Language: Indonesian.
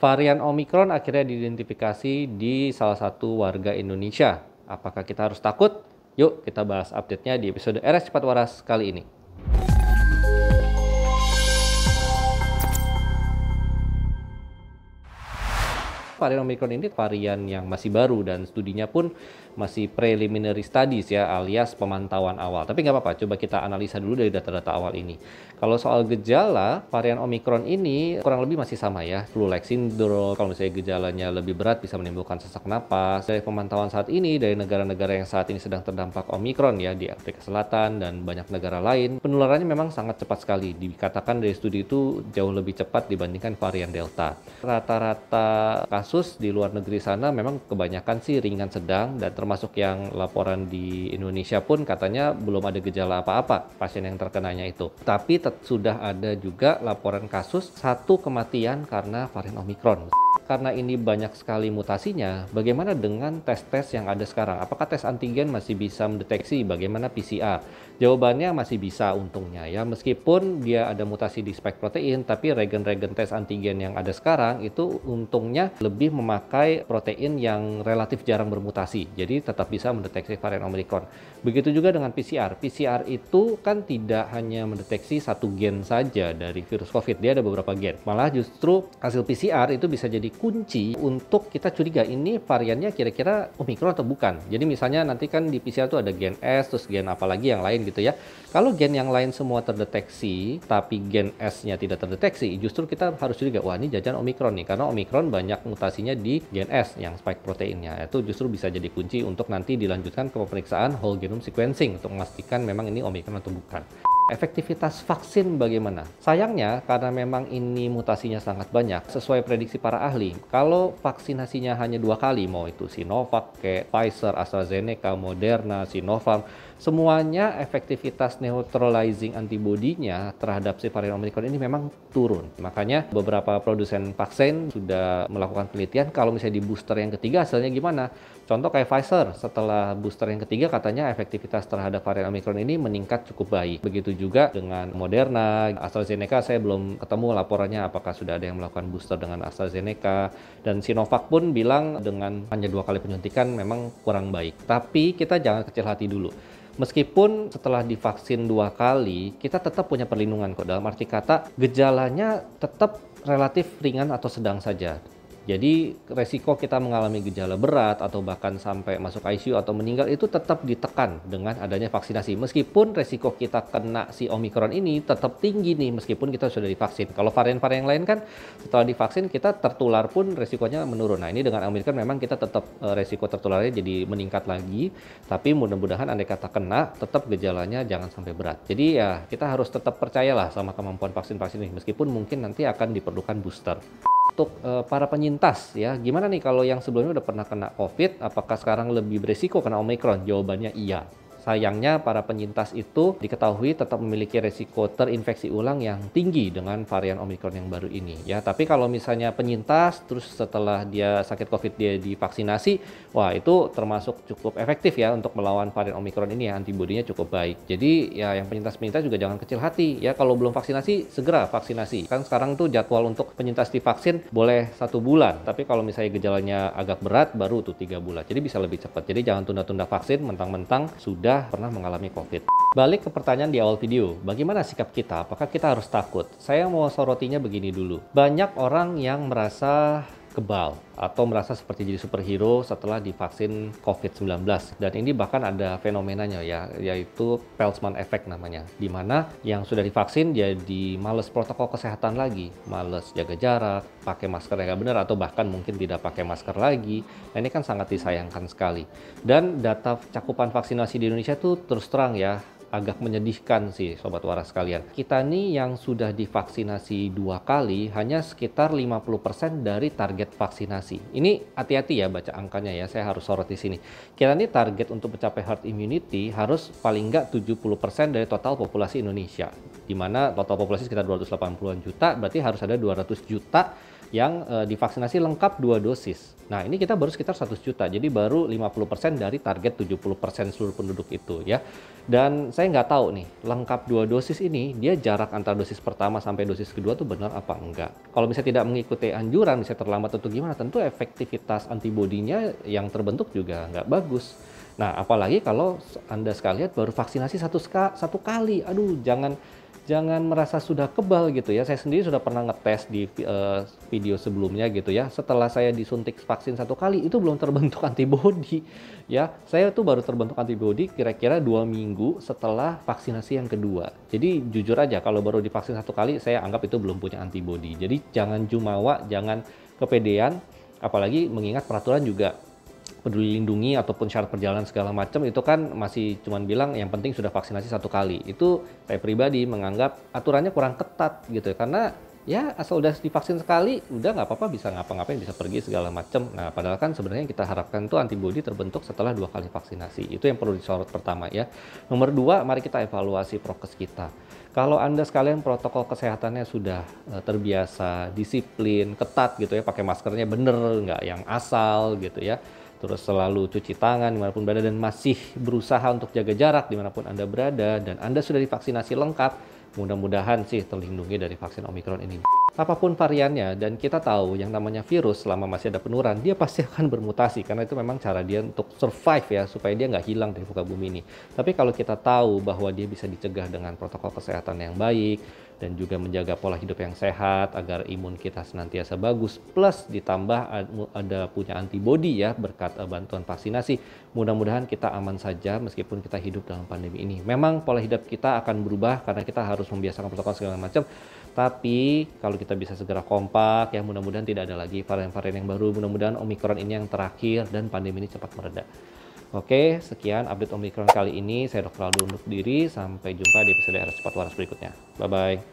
Varian Omikron akhirnya diidentifikasi di salah satu warga Indonesia. Apakah kita harus takut? Yuk kita bahas update-nya di episode RS Cepat Waras kali ini. Varian Omicron ini varian yang masih baru dan studinya pun masih preliminary studies ya, alias pemantauan awal. Tapi nggak apa-apa, coba kita analisa dulu dari data-data awal ini. Kalau soal gejala, varian Omicron ini kurang lebih masih sama ya, flu-like syndrome. Kalau misalnya gejalanya lebih berat bisa menimbulkan sesak napas. Dari pemantauan saat ini dari negara-negara yang saat ini sedang terdampak Omicron ya, di Afrika Selatan dan banyak negara lain, penularannya memang sangat cepat sekali. Dikatakan dari studi itu jauh lebih cepat dibandingkan varian Delta. Rata-rata kasus di luar negeri sana memang kebanyakan sih ringan sedang, dan termasuk yang laporan di Indonesia pun katanya belum ada gejala apa-apa pasien yang terkenanya itu. Tapi sudah ada juga laporan kasus 1 kematian karena varian Omicron. Karena ini banyak sekali mutasinya, bagaimana dengan tes-tes yang ada sekarang? Apakah tes antigen masih bisa mendeteksi? Bagaimana PCR? Jawabannya masih bisa untungnya ya, meskipun dia ada mutasi di spike protein, tapi regen-regen tes antigen yang ada sekarang itu untungnya lebih memakai protein yang relatif jarang bermutasi, jadi tetap bisa mendeteksi varian Omicron. Begitu juga dengan PCR. PCR itu kan tidak hanya mendeteksi satu gen saja dari virus COVID, dia ada beberapa gen. Malah justru hasil PCR itu bisa jadi kunci untuk kita curiga ini variannya kira-kira Omicron atau bukan. Jadi misalnya nanti kan di PCR itu ada gen S, terus gen apa lagi yang lain gitu ya. Kalau gen yang lain semua terdeteksi, tapi gen S-nya tidak terdeteksi, justru kita harus curiga, wah ini jajan Omicron nih, karena Omicron banyak mutasinya di gen S yang spike proteinnya. Itu justru bisa jadi kunci untuk nanti dilanjutkan ke pemeriksaan whole genome sequencing untuk memastikan memang ini Omicron atau bukan. Efektivitas vaksin bagaimana? Sayangnya karena memang ini mutasinya sangat banyak, sesuai prediksi para ahli, kalau vaksinasinya hanya 2 kali, mau itu Sinovac, kayak Pfizer, AstraZeneca, Moderna, Sinopharm, semuanya efektivitas neutralizing antibody-nya terhadap si varian Omicron ini memang turun. Makanya beberapa produsen vaksin sudah melakukan penelitian kalau misalnya di booster yang ketiga hasilnya gimana. Contoh kayak Pfizer, setelah booster yang ketiga katanya efektivitas terhadap varian Omicron ini meningkat cukup baik. Begitu juga dengan Moderna, AstraZeneca saya belum ketemu laporannya apakah sudah ada yang melakukan booster dengan AstraZeneca, dan Sinovac pun bilang dengan hanya 2 kali penyuntikan memang kurang baik. Tapi kita jangan kecil hati dulu. Meskipun setelah divaksin 2 kali, kita tetap punya perlindungan kok. Dalam arti kata, gejalanya tetap relatif ringan atau sedang saja. Jadi resiko kita mengalami gejala berat atau bahkan sampai masuk ICU atau meninggal itu tetap ditekan dengan adanya vaksinasi. Meskipun resiko kita kena si Omicron ini tetap tinggi nih meskipun kita sudah divaksin. Kalau varian-varian lain kan setelah divaksin kita tertular pun resikonya menurun. Nah ini dengan Omicron memang kita tetap resiko tertularnya jadi meningkat lagi. Tapi mudah-mudahan andai kata kena tetap gejalanya jangan sampai berat. Jadi ya kita harus tetap percayalah sama kemampuan vaksin-vaksin ini meskipun mungkin nanti akan diperlukan booster. Untuk para penyintas ya, gimana nih kalau yang sebelumnya udah pernah kena COVID, apakah sekarang lebih beresiko kena Omicron? Jawabannya iya. Sayangnya para penyintas itu diketahui tetap memiliki resiko terinfeksi ulang yang tinggi dengan varian Omicron yang baru ini ya. Tapi kalau misalnya penyintas terus setelah dia sakit COVID dia divaksinasi, wah itu termasuk cukup efektif ya untuk melawan varian Omicron ini ya, antibodinya cukup baik. Jadi ya yang penyintas-penyintas juga jangan kecil hati ya, kalau belum vaksinasi segera vaksinasi. Kan sekarang tuh jadwal untuk penyintas divaksin boleh 1 bulan, tapi kalau misalnya gejalanya agak berat baru tuh 3 bulan. Jadi bisa lebih cepat. Jadi jangan tunda-tunda vaksin mentang-mentang sudah pernah mengalami COVID. Balik ke pertanyaan di awal video, bagaimana sikap kita? Apakah kita harus takut? Saya mau sorotinya begini dulu. Banyak orang yang merasa kebal atau merasa seperti jadi superhero setelah divaksin COVID-19, dan ini bahkan ada fenomenanya ya, yaitu Peltzman Effect namanya, di mana yang sudah divaksin jadi males protokol kesehatan lagi, males jaga jarak, pakai masker yang nggak benar, atau bahkan mungkin tidak pakai masker lagi. Nah, ini kan sangat disayangkan sekali. Dan data cakupan vaksinasi di Indonesia tuh terus terang ya agak menyedihkan sih Sobat Waras sekalian. Kita nih yang sudah divaksinasi 2 kali hanya sekitar 50% dari target vaksinasi. Ini hati-hati ya baca angkanya ya, saya harus sorot di sini. Kita nih target untuk mencapai herd immunity harus paling nggak 70% dari total populasi Indonesia. Di mana total populasi sekitar 280-an juta, berarti harus ada 200 juta yang divaksinasi lengkap 2 dosis. Nah, ini kita baru sekitar 100 juta, jadi baru 50% dari target 70% seluruh penduduk itu ya. Dan saya nggak tahu nih, lengkap 2 dosis ini, dia jarak antara dosis pertama sampai dosis kedua tuh benar apa enggak. Kalau misalnya tidak mengikuti anjuran, misalnya terlambat atau gimana, tentu efektivitas antibodinya yang terbentuk juga nggak bagus. Nah, apalagi kalau Anda sekalian baru vaksinasi satu kali, aduh jangan merasa sudah kebal gitu ya. Saya sendiri sudah pernah ngetes di video sebelumnya gitu ya. Setelah saya disuntik vaksin satu kali itu belum terbentuk antibodi ya. Saya tuh baru terbentuk antibodi kira-kira 2 minggu setelah vaksinasi yang kedua. Jadi jujur aja kalau baru divaksin satu kali saya anggap itu belum punya antibodi. Jadi jangan jumawa, jangan kepedean, apalagi mengingat peraturan juga Peduli Lindungi ataupun syarat perjalanan segala macam itu kan masih cuman bilang yang penting sudah vaksinasi satu kali. Itu saya pribadi menganggap aturannya kurang ketat gitu ya. Karena ya asal udah divaksin sekali udah nggak apa-apa, bisa ngapa-ngapain, bisa pergi segala macam. Nah, padahal kan sebenarnya yang kita harapkan tuh antibodi terbentuk setelah 2 kali vaksinasi. Itu yang perlu disorot pertama ya. Nomor 2, mari kita evaluasi prokes kita. Kalau Anda sekalian protokol kesehatannya sudah terbiasa, disiplin, ketat gitu ya, pakai maskernya bener, nggak yang asal gitu ya, terus selalu cuci tangan dimanapun berada, dan masih berusaha untuk jaga jarak dimanapun Anda berada, dan Anda sudah divaksinasi lengkap, mudah-mudahan sih terlindungi dari vaksin Omikron ini. Apapun variannya, dan kita tahu yang namanya virus selama masih ada penurunan, dia pasti akan bermutasi, karena itu memang cara dia untuk survive ya, supaya dia nggak hilang dari muka bumi ini. Tapi kalau kita tahu bahwa dia bisa dicegah dengan protokol kesehatan yang baik, dan juga menjaga pola hidup yang sehat agar imun kita senantiasa bagus, plus ditambah ada punya antibodi ya berkat bantuan vaksinasi, mudah-mudahan kita aman saja meskipun kita hidup dalam pandemi ini. Memang pola hidup kita akan berubah karena kita harus membiasakan protokol segala macam, tapi kalau kita bisa segera kompak ya, mudah-mudahan tidak ada lagi varian-varian yang baru, mudah-mudahan Omikron ini yang terakhir dan pandemi ini cepat mereda. Oke, sekian update Omikron kali ini. Saya Dr. Aldo undur diri. Sampai jumpa di episode RS Cepat Waras berikutnya. Bye-bye.